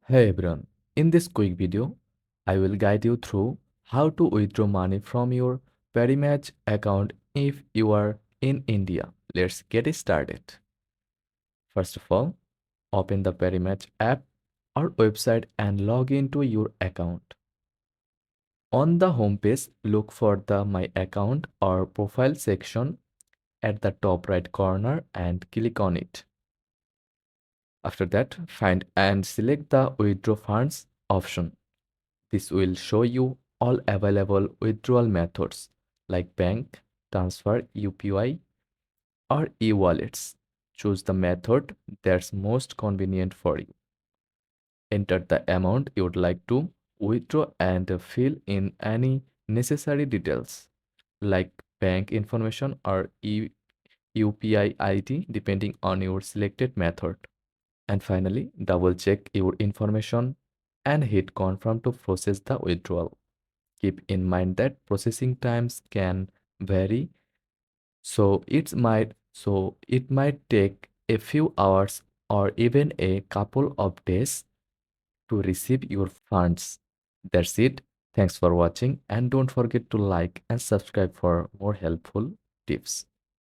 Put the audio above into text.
Hey everyone, in this quick video, I will guide you through how to withdraw money from your Parimatch account if you are in India. Let's get started. First of all, open the Parimatch app or website and log into your account. On the home page, look for the My Account or Profile section at the top right corner and click on it. After that, find and select the Withdraw Funds option. This will show you all available withdrawal methods like bank, transfer, UPI, or e-wallets. Choose the method that's most convenient for you. Enter the amount you would like to withdraw and fill in any necessary details like bank information or UPI ID depending on your selected method. And finally, double check your information and hit confirm to process the withdrawal. Keep in mind that processing times can vary, so it might take a few hours or even a couple of days to receive your funds. That's it. Thanks for watching and don't forget to like and subscribe for more helpful tips.